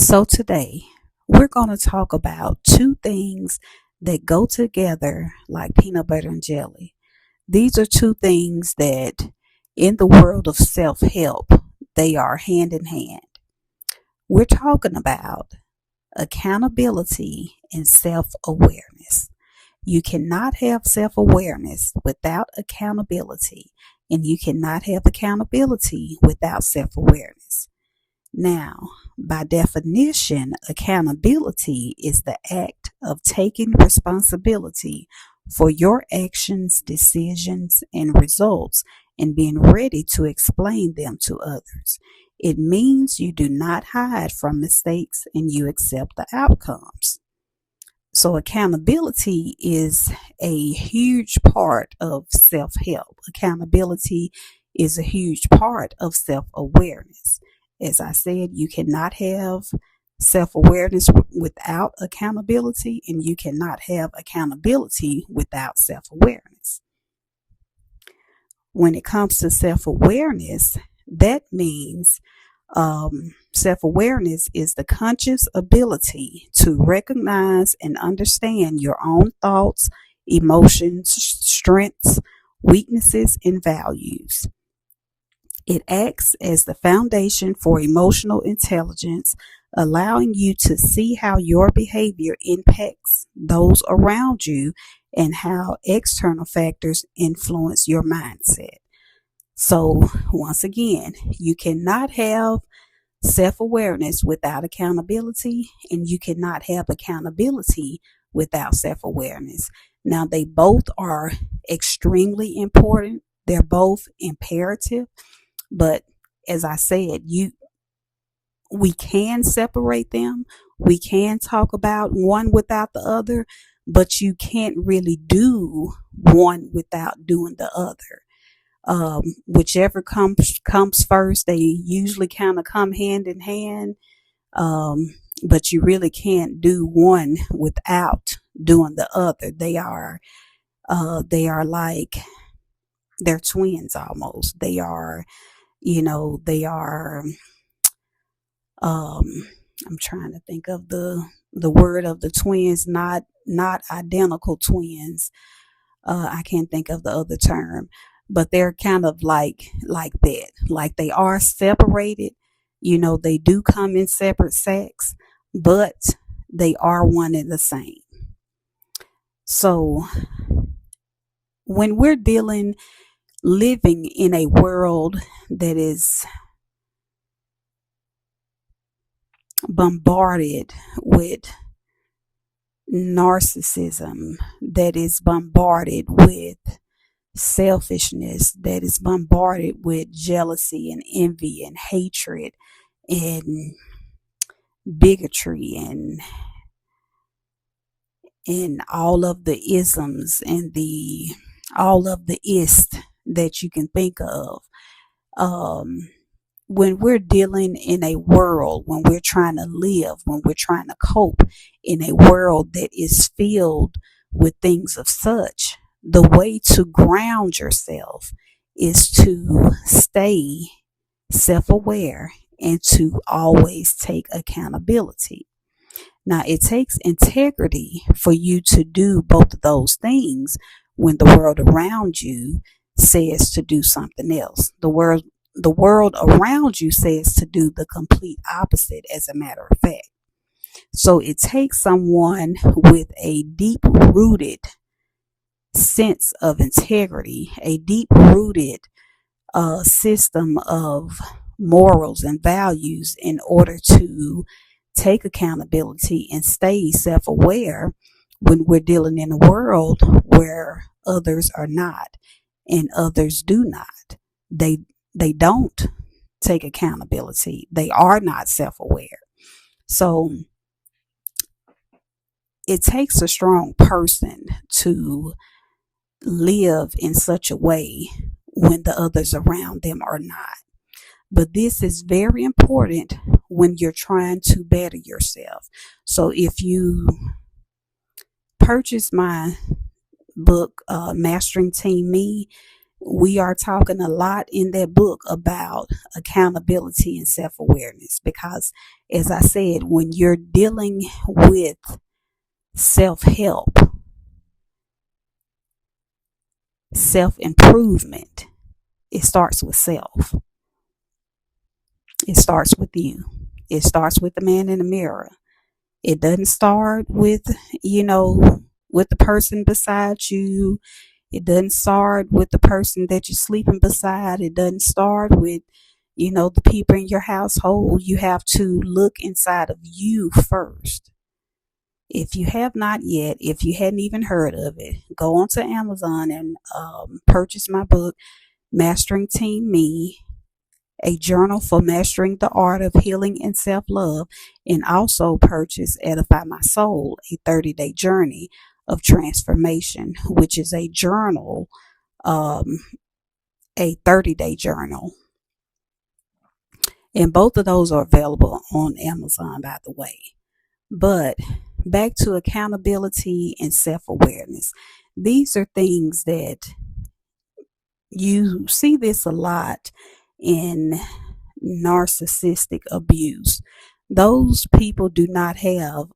So today we're going to talk about two things that go together like peanut butter and jelly. These are two things that in the world of self-help, they are hand in hand. We're talking about accountability and self-awareness. You cannot have self-awareness without accountability, and you cannot have accountability without self-awareness. Now, by definition, accountability is the act of taking responsibility for your actions, decisions, and results and being ready to explain them to others. It means you do not hide from mistakes and you accept the outcomes. So, accountability is a huge part of self help. Accountability is a huge part of self awareness. As I said, you cannot have self awareness without accountability, and you cannot have accountability without self awareness. When it comes to self awareness, that means self awareness is the conscious ability to recognize and understand your own thoughts, emotions, strengths, weaknesses, and values. It acts as the foundation for emotional intelligence, allowing you to see how your behavior impacts those around you and how external factors influence your mindset. So, once again, you cannot have self awareness without accountability, and you cannot have accountability without self awareness. Now, they both are extremely important, they're both imperative, but as I said, we can separate them. We can talk about one without the other, but you can't really do one without doing the other. Whichever comes first, they usually kind of come hand in hand. But you really can't do one without doing the other. They are like they're twins almost. They are, they are. I'm trying to think of the word of the twins, not identical twins. I can't think of the other term, but they're kind of like that. Like they are separated. They do come in separate sacks, but they are one and the same. So when we're living in a world that is bombarded with narcissism, that is bombarded with selfishness, that is bombarded with jealousy and envy and hatred and bigotry and all of the isms and all of the ist that you can think of. When we're dealing in a world, when we're trying to live, when we're trying to cope in a world that is filled with things of such, the way to ground yourself is to stay self-aware and to always take accountability. Now, it takes integrity for you to do both of those things when the world around you says to do something else. The world around you says to do the complete opposite, as a matter of fact. So it takes someone with a deep rooted sense of integrity, a deep rooted system of morals and values in order to take accountability and stay self aware when we're dealing in a world where others are not and others do not. They don't take accountability. They are not self aware. So it takes a strong person to live in such a way when the others around them are not. But this is very important when you're trying to better yourself. So if you purchase my book, Mastering Team Me, we are talking a lot in that book about accountability and self-awareness, because as I said, when you're dealing with self-help, self-improvement, it starts with self. It starts with you. It starts with the man in the mirror. It doesn't start with, with the person beside you. It doesn't start with the person that you're sleeping beside. It doesn't start with, the people in your household. You have to look inside of you first. If you have not yet, if you hadn't even heard of it, go onto Amazon and purchase my book, Mastering Team Me, a journal for mastering the art of healing and self-love, and also purchase Edify My Soul, a 30-day journey of transformation, which is a journal, a 30-day journal. And both of those are available on Amazon, by the way. But back to accountability and self-awareness. These are things that you see this a lot in narcissistic abuse. Those people do not have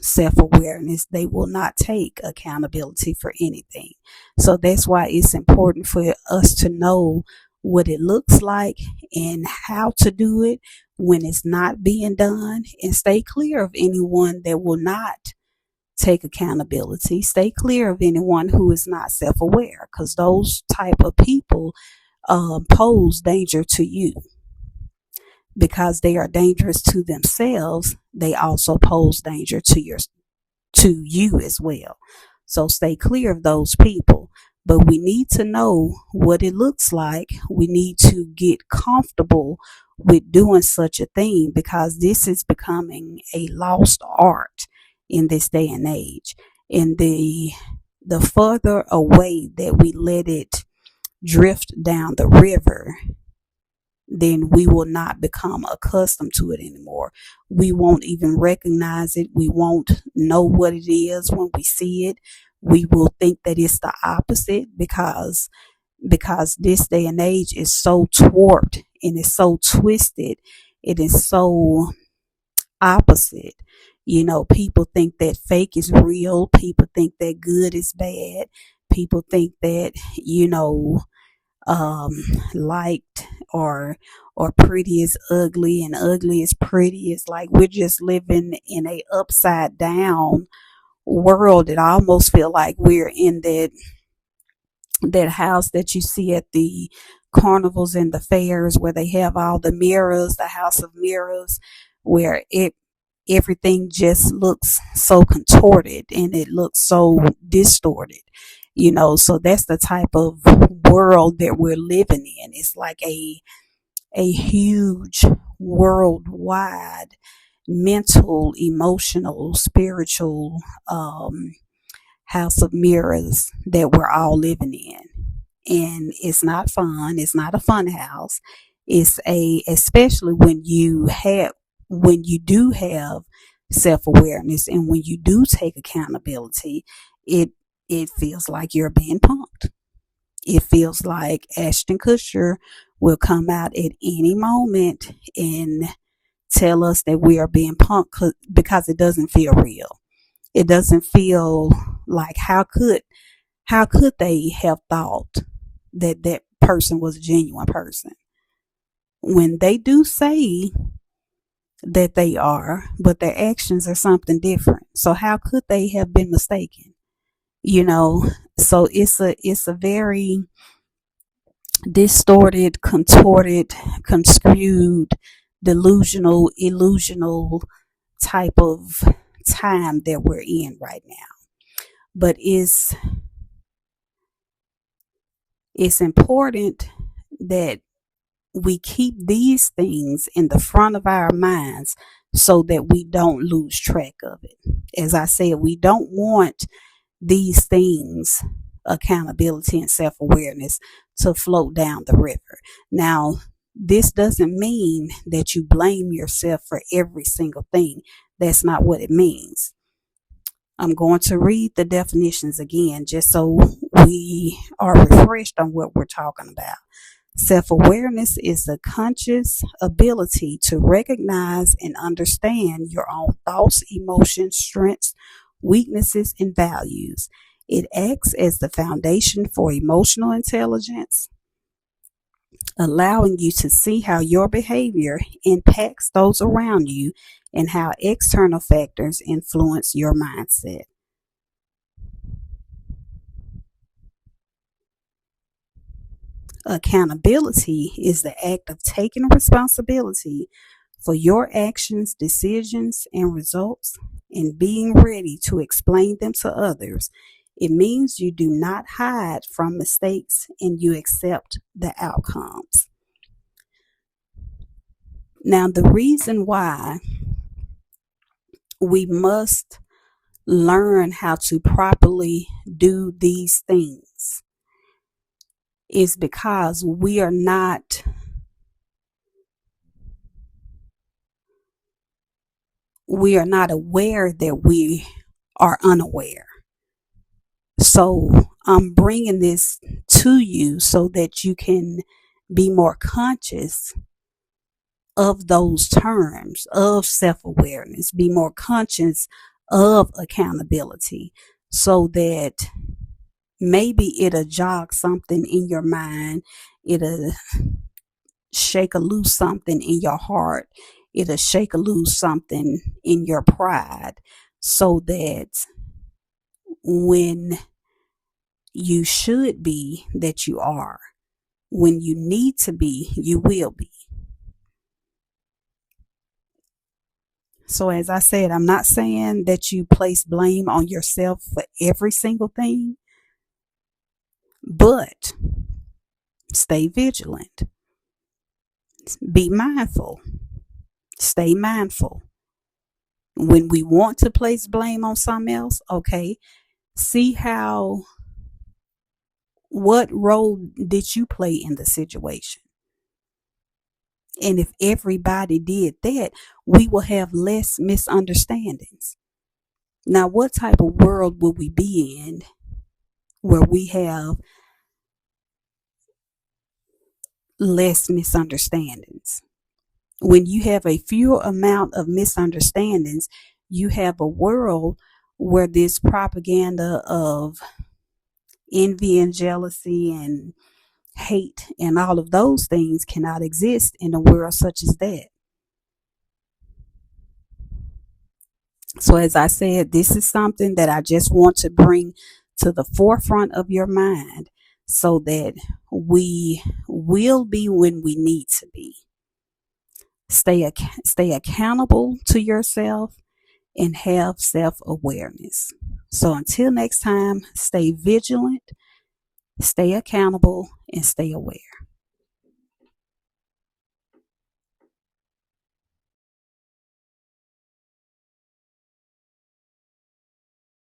self-awareness. They will not take accountability for anything. So that's why it's important for us to know what it looks like and how to do it when it's not being done, and stay clear of anyone that will not take accountability. Stay clear of anyone who is not self-aware, because those type of people pose danger to you. Because they are dangerous to themselves, they also pose danger to you as well. So stay clear of those people. But we need to know what it looks like. We need to get comfortable with doing such a thing, because this is becoming a lost art in this day and age. And the further away that we let it drift down the river, then we will not become accustomed to it anymore. We won't even recognize it. We won't know what it is when we see it. We will think that it's the opposite, because this day and age is so warped and it's so twisted. It is so opposite. People think that fake is real. People think that good is bad. People think that, liked or pretty is ugly and ugly is pretty. It's like we're just living in a upside down world. It almost feel like we're in that house that you see at the carnivals and the fairs, where they have all the mirrors, the house of mirrors, where everything just looks so contorted and it looks so distorted. So that's the type of world that we're living in. It's like a huge worldwide mental, emotional, spiritual house of mirrors that we're all living in. And it's not fun. It's not a fun house. Especially when you do have self-awareness and when you do take accountability, it feels like you're being punked. It feels like Ashton Kutcher will come out at any moment and tell us that we are being punked, because it doesn't feel real. It doesn't feel like, how could they have thought that that person was a genuine person when they do say that they are, but their actions are something different. So how could they have been mistaken? So it's a very distorted, contorted, construed, delusional, illusional type of time that we're in right now. But it's important that we keep these things in the front of our minds so that we don't lose track of it. As I said, we don't want these things, accountability and self-awareness, to float down the river. Now, this doesn't mean that you blame yourself for every single thing. That's not what it means. I'm going to read the definitions again just so we are refreshed on what we're talking about. Self-awareness is the conscious ability to recognize and understand your own thoughts, emotions, strengths, weaknesses, and values. It acts as the foundation for emotional intelligence, allowing you to see how your behavior impacts those around you and how external factors influence your mindset. Accountability is the act of taking responsibility for your actions, decisions, and results and being ready to explain them to others. It means you do not hide from mistakes and you accept the outcomes. Now, the reason why we must learn how to properly do these things is because we are not aware that we are unaware. So I'm bringing this to you so that you can be more conscious of those terms of self-awareness, be more conscious of accountability, so that maybe it'll jog something in your mind, it'll shake a loose something in your heart, it'll shake a loose something in your pride, so that when you should be, that you are. When you need to be, you will be. So as I said, I'm not saying that you place blame on yourself for every single thing, but stay vigilant. Be mindful. Stay mindful. When we want to place blame on something else, okay, see what role did you play in the situation? And if everybody did that, we will have less misunderstandings. Now, what type of world will we be in where we have less misunderstandings? When you have a few amount of misunderstandings, you have a world where this propaganda of envy and jealousy and hate and all of those things cannot exist in a world such as that. So as I said, this is something that I just want to bring to the forefront of your mind so that we will be when we need to be. Stay accountable to yourself and have self-awareness. So until next time, stay vigilant, stay accountable, and stay aware.